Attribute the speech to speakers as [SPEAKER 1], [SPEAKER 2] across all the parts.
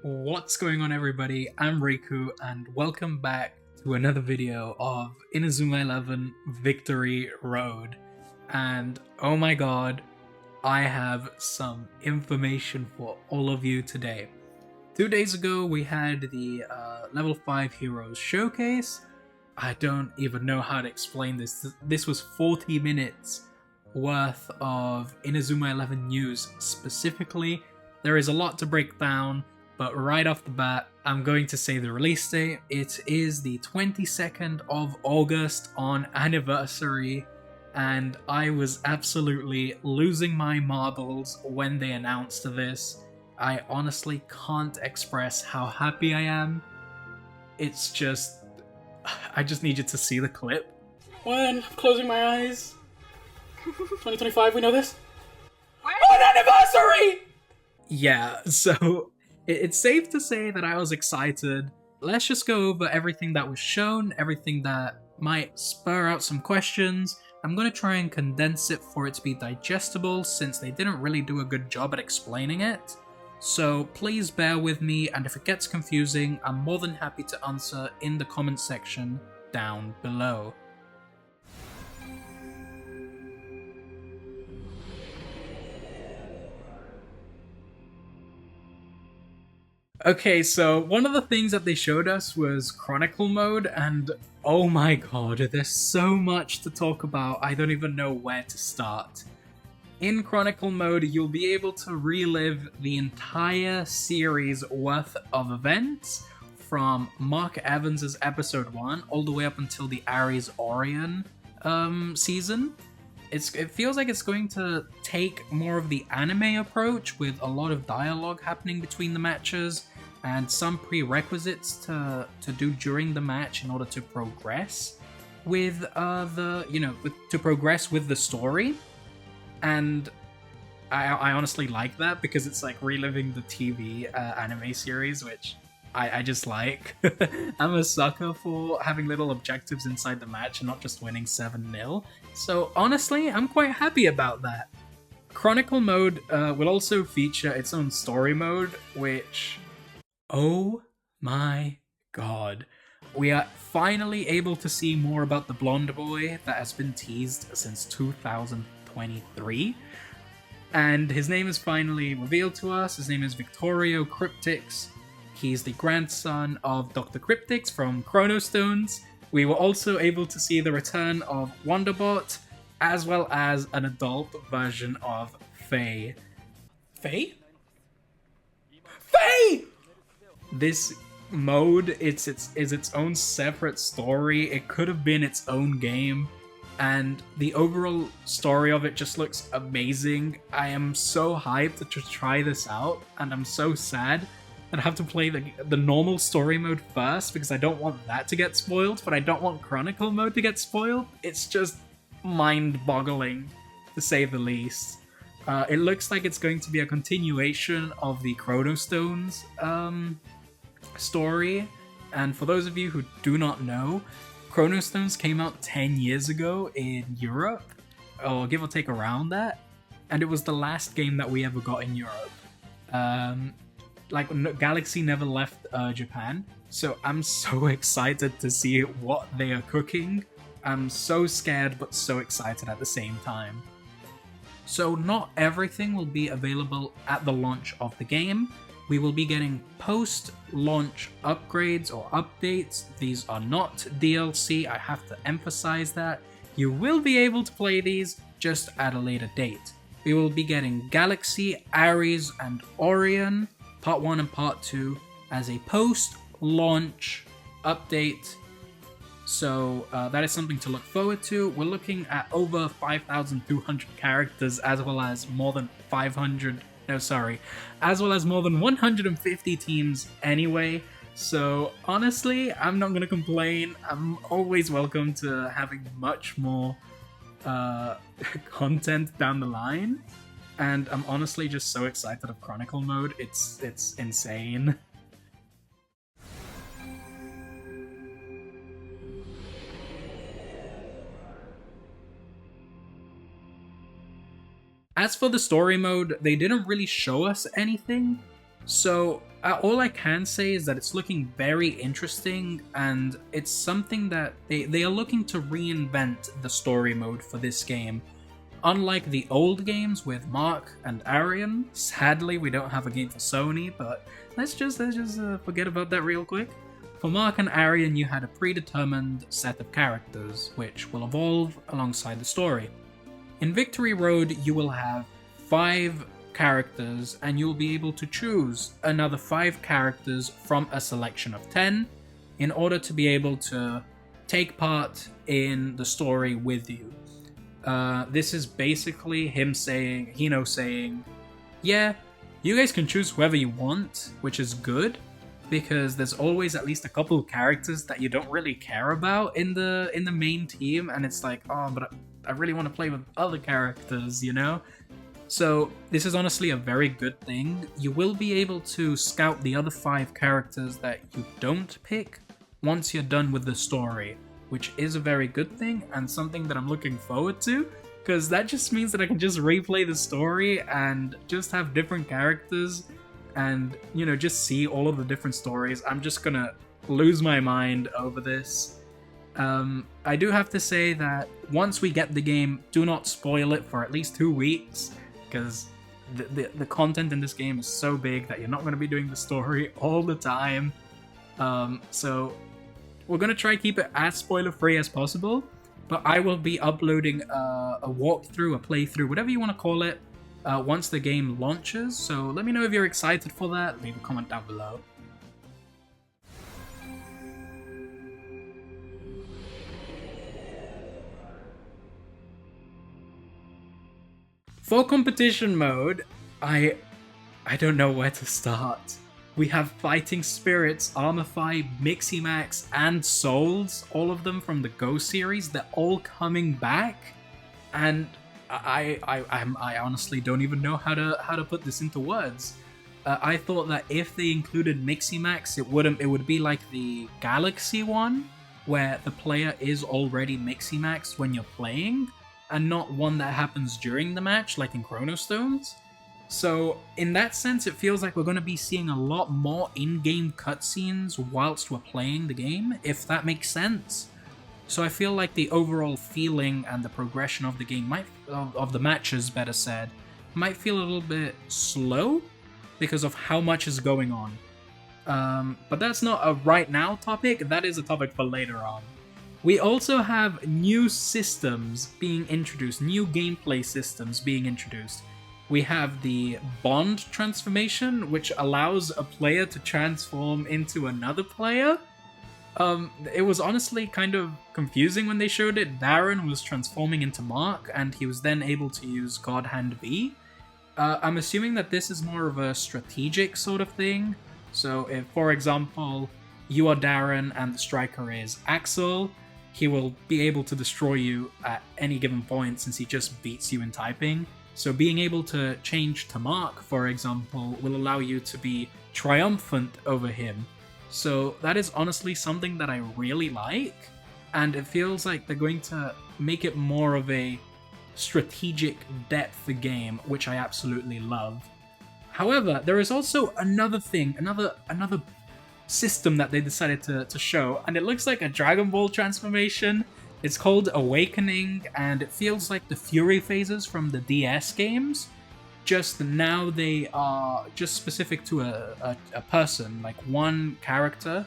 [SPEAKER 1] What's going on, everybody? I'm Riku and welcome back to another video of Inazuma 11 Victory Road. And oh my god, I have some information for all of you today. 2 days ago we had the Level 5 Heroes Showcase. I don't even know how to explain this. This was 40 minutes worth of Inazuma 11 news specifically. There is a lot to break down, but right off the bat, I'm going to say the release date. It is the 22nd of August on anniversary, and I was absolutely losing my marbles when they announced this. I honestly can't express how happy I am. It's just... I just need you to see the clip. When? I'm closing my eyes. 2025, we know this? On anniversary! Yeah, so it's safe to say that I was excited. Let's just go over everything that was shown, everything that might spur out some questions. I'm going to try and condense it for it to be digestible since they didn't really do a good job at explaining it. So please bear with me, and if it gets confusing, I'm more than happy to answer in the comment section down below. Okay, so one of the things that they showed us was Chronicle Mode, and oh my god, there's so much to talk about, I don't even know where to start. In Chronicle Mode, you'll be able to relive the entire series worth of events from Mark Evans' episode 1 all the way up until the Ares Orion season. It feels like it's going to take more of the anime approach with a lot of dialogue happening between the matches and some prerequisites to do during the match in order to progress with to progress with the story. And I honestly like that because it's like reliving the TV anime series, which I just like. I'm a sucker for having little objectives inside the match and not just winning 7-0. So honestly, I'm quite happy about that. Chronicle Mode will also feature its own story mode, which... oh my god. We are finally able to see more about the blonde boy that has been teased since 2023. And his name is finally revealed to us. His name is Victorio Cryptix. He's the grandson of Dr. Cryptix from Chronostones. We were also able to see the return of Wonderbot, as well as an adult version of Faye. Faye? Faye! This mode is its own separate story. It could have been its own game, and the overall story of it just looks amazing. I am so hyped to try this out, and I'm so sad that I have to play the normal story mode first because I don't want that to get spoiled, but I don't want Chronicle Mode to get spoiled. It's just mind-boggling, to say the least. It looks like it's going to be a continuation of the Chronostones story, and for those of you who do not know, Chronostones came out 10 years ago in Europe, or give or take around that, and it was the last game that we ever got in Europe. Galaxy never left Japan, so I'm so excited to see what they are cooking. I'm so scared but so excited at the same time. So not everything will be available at the launch of the game. We will be getting post-launch upgrades or updates. These are not DLC, I have to emphasize that. You will be able to play these just at a later date. We will be getting Galaxy, Ares, and Orion, Part 1 and Part 2, as a post-launch update. So that is something to look forward to. We're looking at over 5,200 characters, as well as more than 150 teams anyway. So honestly, I'm not gonna complain. I'm always welcome to having much more content down the line. And I'm honestly just so excited of Chronicle Mode. It's insane. As for the story mode, they didn't really show us anything. So all I can say is that it's looking very interesting, and it's something that they are looking to reinvent the story mode for this game. Unlike the old games with Mark and Arian, sadly we don't have a game for Sony, but let's just forget about that real quick. For Mark and Arian, you had a predetermined set of characters, which will evolve alongside the story. In Victory Road, you will have 5 characters, and you'll be able to choose another 5 characters from a selection of 10 in order to be able to take part in the story with you. This is basically Hino saying, yeah, you guys can choose whoever you want, which is good, because there's always at least a couple of characters that you don't really care about in the main team, and it's like, oh, but I really want to play with other characters, you know? So this is honestly a very good thing. You will be able to scout the other 5 characters that you don't pick once you're done with the story, which is a very good thing and something that I'm looking forward to, because that just means that I can just replay the story and just have different characters and, you know, just see all of the different stories. I'm just gonna lose my mind over this. I do have to say that once we get the game, do not spoil it for at least 2 weeks, because the content in this game is so big that you're not going to be doing the story all the time. So we're going to try to keep it as spoiler-free as possible, but I will be uploading a walkthrough, a playthrough, whatever you want to call it, once the game launches. So let me know if you're excited for that. Leave a comment down below. For competition mode, I don't know where to start. We have Fighting Spirits, Armify, Miximax, and Souls, all of them from the Go series. They're all coming back, and I honestly don't even know how to put this into words. I thought that if they included Miximax, it would be like the Galaxy one, where the player is already Miximax when you're playing, and not one that happens during the match, like in Chronostones. So, in that sense, it feels like we're going to be seeing a lot more in-game cutscenes whilst we're playing the game, if that makes sense. So I feel like the overall feeling and the progression of the game of the matches, better said, might feel a little bit slow because of how much is going on. But that's not a right now topic, that is a topic for later on. We also have new systems being introduced, new gameplay systems being introduced. We have the Bond transformation, which allows a player to transform into another player. It was honestly kind of confusing when they showed it. Darren was transforming into Mark, and he was then able to use God Hand V. I'm assuming that this is more of a strategic sort of thing. So if, for example, you are Darren and the striker is Axel, he will be able to destroy you at any given point since he just beats you in typing. So being able to change to Mark, for example, will allow you to be triumphant over him. So that is honestly something that I really like, and it feels like they're going to make it more of a strategic depth game, which I absolutely love. However, there is also another thing, another system that they decided to show, and it looks like a Dragon Ball transformation. It's called Awakening, and it feels like the Fury phases from the DS games, just now they are just specific to a person, like one character,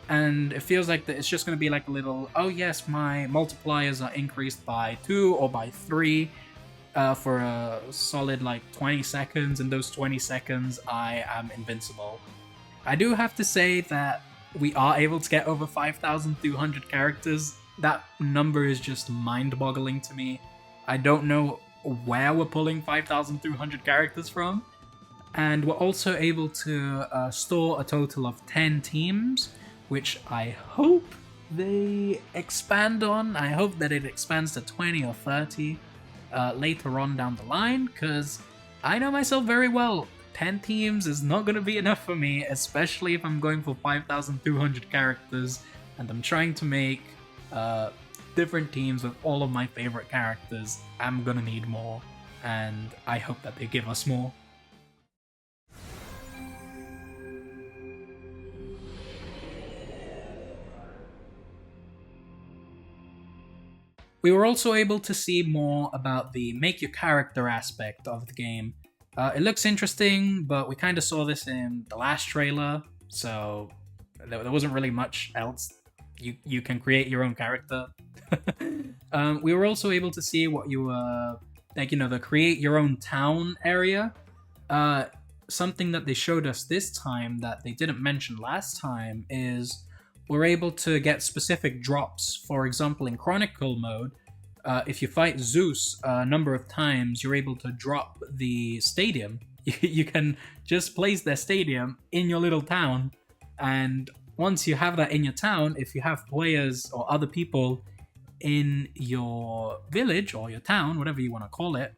[SPEAKER 1] and it feels like that it's just going to be like a little, oh yes, my multipliers are increased by 2 or by 3 for a solid like 20 seconds, and those 20 seconds I am invincible. I do have to say that we are able to get over 5,200 characters. That number is just mind-boggling to me. I don't know where we're pulling 5,200 characters from. And we're also able to store a total of 10 teams, which I hope they expand on. I hope that it expands to 20 or 30 later on down the line, because I know myself very well. 10 teams is not going to be enough for me, especially if I'm going for 5,200 characters and I'm trying to make different teams with all of my favorite characters. I'm gonna need more, and I hope that they give us more. We were also able to see more about the make your character aspect of the game. It looks interesting, but we kind of saw this in the last trailer, so there wasn't really much else. You can create your own character. We were also able to see what you were, like, you know, the create your own town area. Something that they showed us this time that they didn't mention last time is we're able to get specific drops. For example, in Chronicle Mode, if you fight Zeus a number of times, you're able to drop the stadium. You can just place their stadium in your little town, and once you have that in your town, if you have players or other people in your village or your town, whatever you want to call it,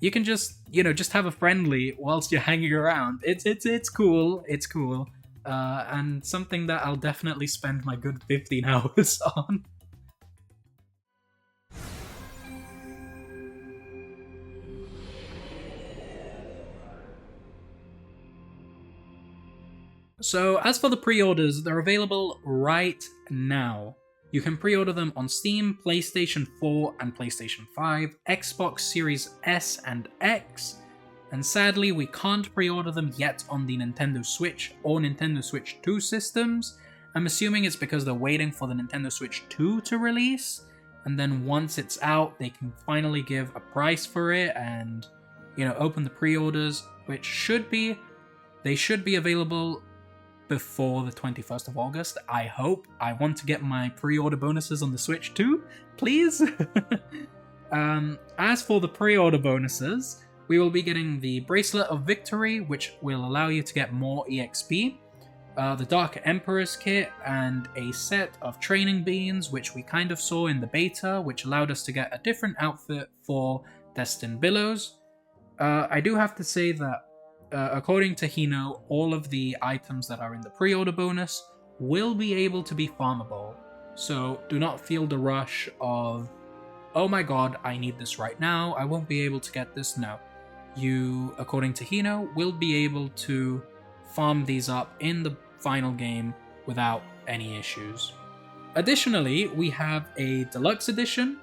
[SPEAKER 1] you can just, you know, just have a friendly whilst you're hanging around. It's cool. It's cool. And something that I'll definitely spend my good 15 hours on. So as for the pre-orders, they're available right now. You can pre-order them on Steam, PlayStation 4 and PlayStation 5, Xbox Series S and X, and sadly we can't pre-order them yet on the Nintendo Switch or Nintendo Switch 2 systems. I'm assuming it's because they're waiting for the Nintendo Switch 2 to release, and then once it's out they can finally give a price for it and, you know, open the pre-orders, which should be available before the 21st of August, I hope. I want to get my pre-order bonuses on the Switch too, please. As for the pre-order bonuses, we will be getting the Bracelet of Victory, which will allow you to get more EXP, the Dark Emperor's Kit, and a set of training beans, which we kind of saw in the beta, which allowed us to get a different outfit for Destin Billows. I do have to say that according to Hino, all of the items that are in the pre-order bonus will be able to be farmable. So do not feel the rush of, oh my god, I need this right now, I won't be able to get this. No. You, according to Hino, will be able to farm these up in the final game without any issues. Additionally, we have a deluxe edition.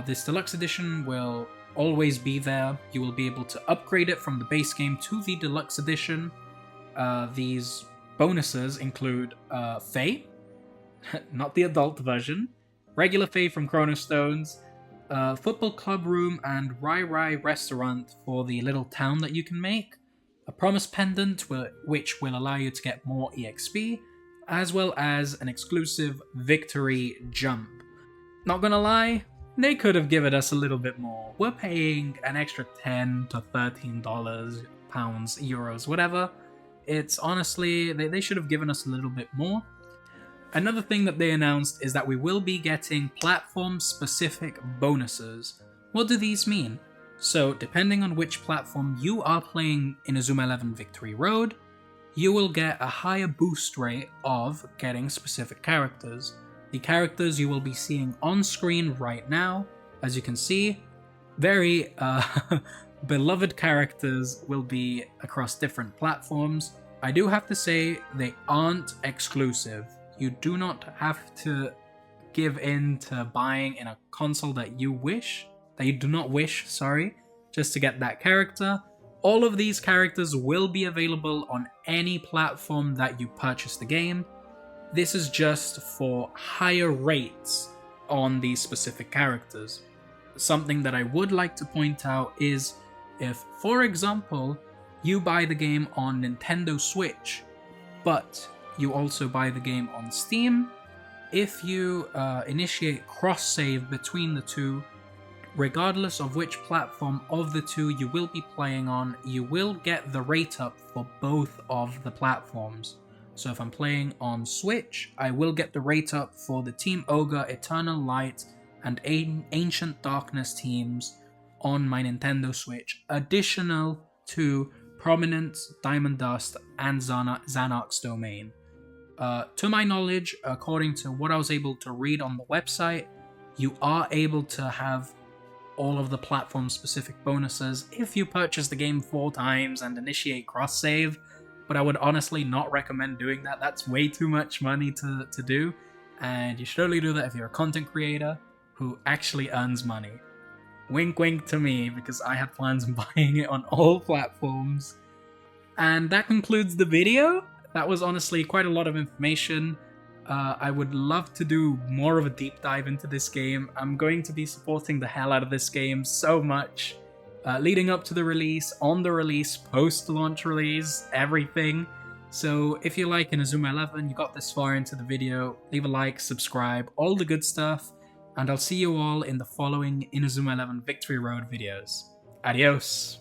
[SPEAKER 1] This deluxe edition will always be there. You will be able to upgrade it from the base game to the deluxe edition. These bonuses include Faye, not the adult version, regular Faye from Chrono Stones, football club room, and Rai Rai restaurant for the little town that you can make, a promise pendant which will allow you to get more EXP, as well as an exclusive victory jump. Not gonna lie, they could have given us a little bit more. We're paying an extra $10 to $13, pounds, euros, whatever. It's honestly, they should have given us a little bit more. Another thing that they announced is that we will be getting platform-specific bonuses. What do these mean? So, depending on which platform you are playing Inazuma 11 Victory Road, you will get a higher boost rate of getting specific characters. The characters you will be seeing on screen right now, as you can see, very beloved characters will be across different platforms. I do have to say they aren't exclusive. You do not have to give in to buying in a console that you do not wish, just to get that character. All of these characters will be available on any platform that you purchase the game. This is just for higher rates on these specific characters. Something that I would like to point out is if, for example, you buy the game on Nintendo Switch, but you also buy the game on Steam, if you initiate cross-save between the two, regardless of which platform of the two you will be playing on, you will get the rate up for both of the platforms. So if I'm playing on Switch, I will get the rate up for the Team Ogre, Eternal Light, and Ancient Darkness teams on my Nintendo Switch, additional to Prominence, Diamond Dust, and Xanark's Domain. To my knowledge, according to what I was able to read on the website, you are able to have all of the platform-specific bonuses if you purchase the game 4 times and initiate cross-save, but I would honestly not recommend doing that. That's way too much money to do, and you should only do that if you're a content creator who actually earns money. Wink wink to me, because I had plans on buying it on all platforms. And that concludes the video. That was honestly quite a lot of information. I would love to do more of a deep dive into this game. I'm going to be supporting the hell out of this game so much. Leading up to the release, on the release, post-launch release, everything. So if you like Inazuma 11, you got this far into the video, leave a like, subscribe, all the good stuff, and I'll see you all in the following Inazuma 11 Victory Road videos. Adios!